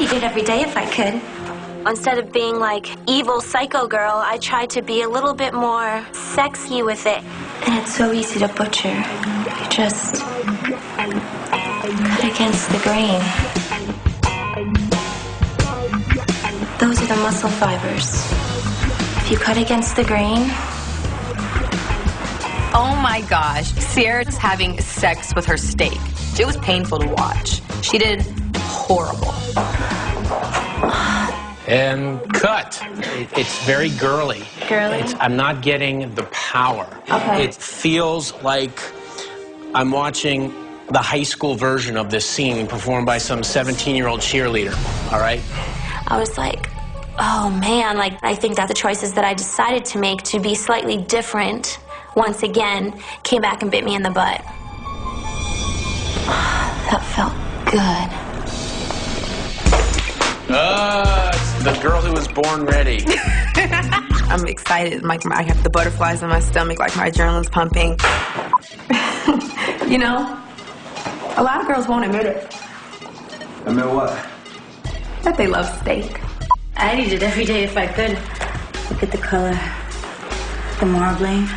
eat it every day if I could. Instead of being like evil psycho girl, I tried to be a little bit more sexy with it. And it's so easy to butcher. You just cut against the grain. Those are the muscle fibers. If you cut against the grain... Oh my gosh, Sierra's having sex with her steak. It was painful to watch. She did horrible. And cut. It's very girly. Girly? I'm not getting the power. Okay. It feels like I'm watching the high school version of this scene performed by some 17-year-old cheerleader, all right? I was like, oh man, like I think that the choices that I decided to make to be slightly different once again came back and bit me in the butt. That felt good. It's the girl who was born ready. I'm excited. Like I have the butterflies in my stomach, like my adrenaline's pumping. You know, a lot of girls won't admit it. Admit what? That they love steak. I'd eat it every day if I could. Look at the color, the marbling.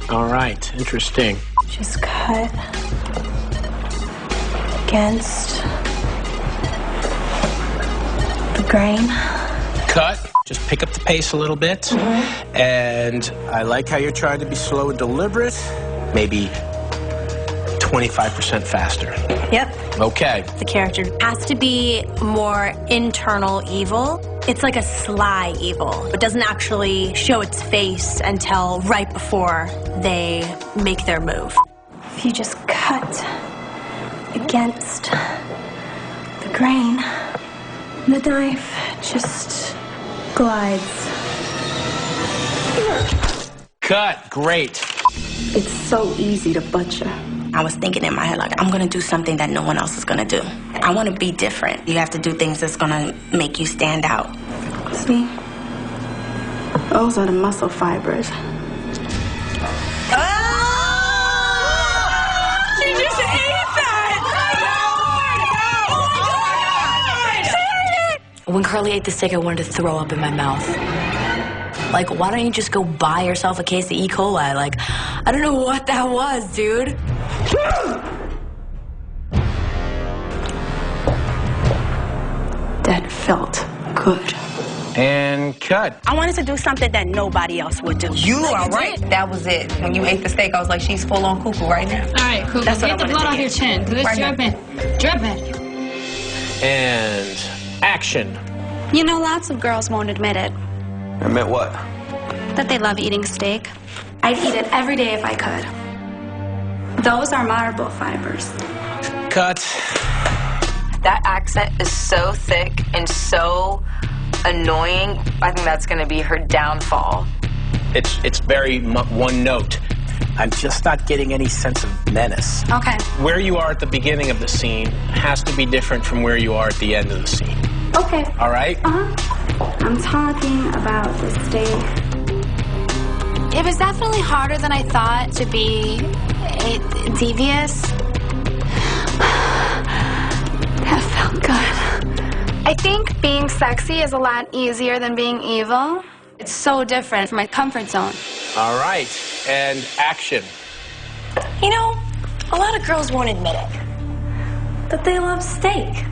All right, interesting. Just cut against the grain. Cut. Just pick up the pace a little bit. Mm-hmm. And I like how you're trying to be slow and deliberate. Maybe 25% faster. Yep. Okay. The character has to be more internal evil. It's like a sly evil. It doesn't actually show its face until right before they make their move. If you just cut against the grain, the knife just glides. Cut. Great. It's so easy to butcher. I was thinking in my head, like, I'm going to do something that no one else is going to do. I want to be different. You have to do things that's going to make you stand out. See? Those are the muscle fibers. She just ate that! When Carly ate the steak, I wanted to throw up in my mouth. Like, why don't you just go buy yourself a case of E. coli? Like, I don't know what that was, dude. That felt good. And cut. I wanted to do something that nobody else would do. You are right. That was it. When you ate the steak, I was like, she's full on cuckoo right now. All right, cuckoo. That's what Get I the wanted blood to off get. your chin, because it's dripping. Dripping. And action. You know, lots of girls won't admit it, Admit what? that they love eating steak. I'd eat it every day if I could. Those are marble fibers. Cut. That accent is so thick and so annoying. I think that's going to be her downfall. It's very one note. I'm just not getting any sense of menace. Okay. Where you are at the beginning of the scene has to be different from where you are at the end of the scene. Okay. All right? I'm talking about the steak. It was definitely harder than I thought to be devious. That felt good. I think being sexy is a lot easier than being evil. It's so different from my comfort zone. All right. And action. You know, a lot of girls won't admit it, But they love steak.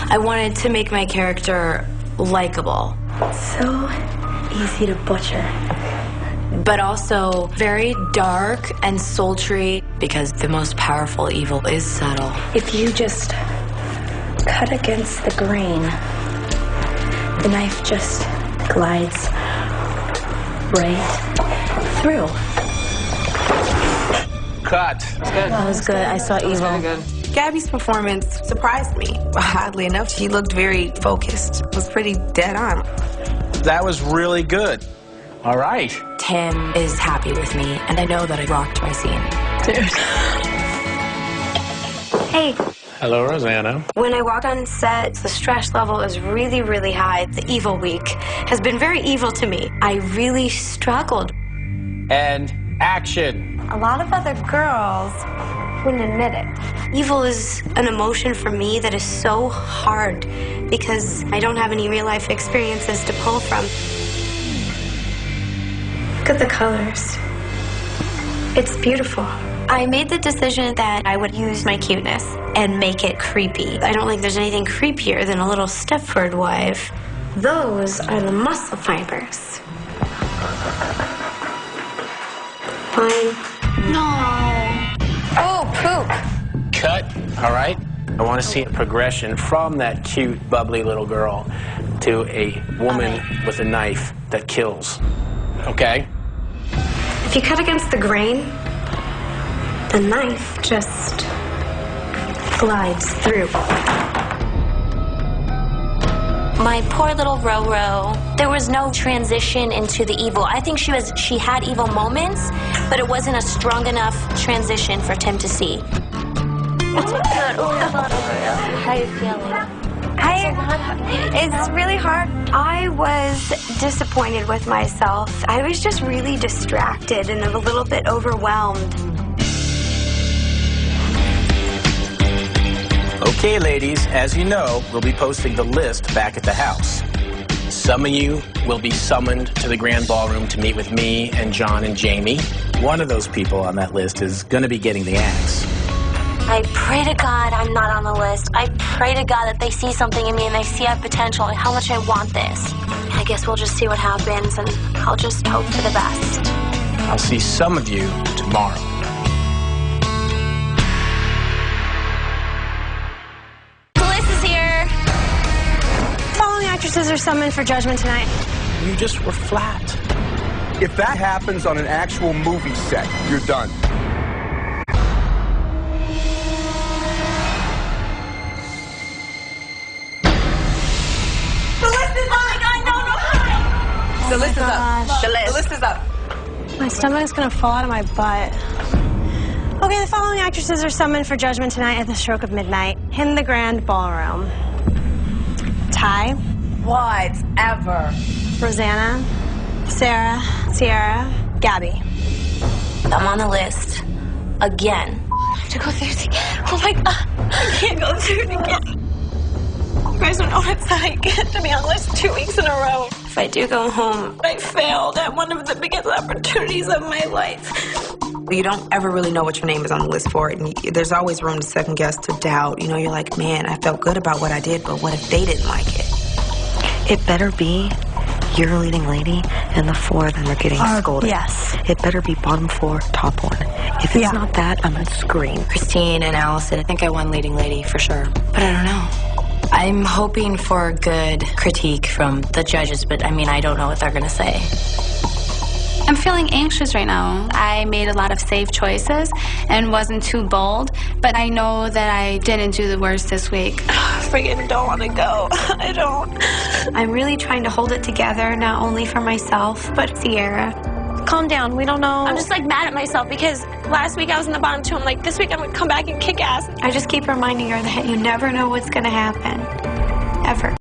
I wanted to make my character likable, So easy to butcher. but also very dark and sultry, because the most powerful evil is subtle. If you just cut against the grain, the knife just glides right through. Cut. That was good. I saw evil. Gabby's performance surprised me. Oddly enough, she looked very focused. It was pretty dead on. That was really good. All right. Tim is happy with me, and I know that I rocked my scene. Hey, Hello, Rosanna. when I walk on set, the stress level is really, really high. The evil week has been very evil to me. I really struggled. And action. A lot of other girls wouldn't admit it. Evil is an emotion for me that is so hard because I don't have any real-life experiences to pull from. Look at the colors. It's beautiful. I made the decision that I would use my cuteness and make it creepy. I don't think there's anything creepier than a little Stepford wife. Those are the muscle fibers. Fine. No. Oh, poop. Cut, all right? I want to see a progression from that cute, bubbly little girl to a woman with a knife that kills. Okay? If you cut against the grain, the knife just glides through. My poor little Roro, there was no transition into the evil. I think she had evil moments, but it wasn't a strong enough transition for Tim to see. How are you feeling? It's really hard. I was disappointed with myself. I was just really distracted and a little bit overwhelmed. Okay, ladies, as you know, we'll be posting the list back at the house. Some of you will be summoned to the grand ballroom to meet with me and John and Jamie. One of those people on that list is going to be getting the axe. I pray to God I'm not on the list. I pray to God that they see something in me and they see I have potential and how much I want this. I guess we'll just see what happens and I'll just hope for the best. I'll see some of you tomorrow. Actresses are summoned for judgment tonight. You just were flat. If that happens on an actual movie set, you're done. The list is up. The list is up. My stomach is going to fall out of my butt. Okay, the following actresses are summoned for judgment tonight at the stroke of midnight in the grand ballroom. Ty. Whatever. Rosanna. Sarah. Sierra. Gabby. I'm on the list. Again. I have to go through it again. Oh my God. I can't go through it again. You guys don't know what it's like to be on the list 2 weeks in a row. If I do go home, I failed at one of the biggest opportunities of my life. You don't ever really know what your name is on the list for, and there's always room to second guess, to doubt. You know, you're like, man, I felt good about what I did, but what if they didn't like it? It better be your leading lady and the four of them are getting scolded. Yes. It better be bottom four, top one. If it's not that, I'm going to scream. Christine and Allison, I think I won leading lady for sure. But I don't know. I'm hoping for good critique from the judges, but I mean, I don't know what they're going to say. I'm feeling anxious right now. I made a lot of safe choices and wasn't too bold, but I know that I didn't do the worst this week. I freaking don't want to go. I don't. I'm really trying to hold it together, not only for myself, but Sierra. Calm down. We don't know. I'm just like mad at myself because last week I was in the bottom two. I'm like, this week I'm going to come back and kick ass. I just keep reminding her that you never know what's going to happen. Ever.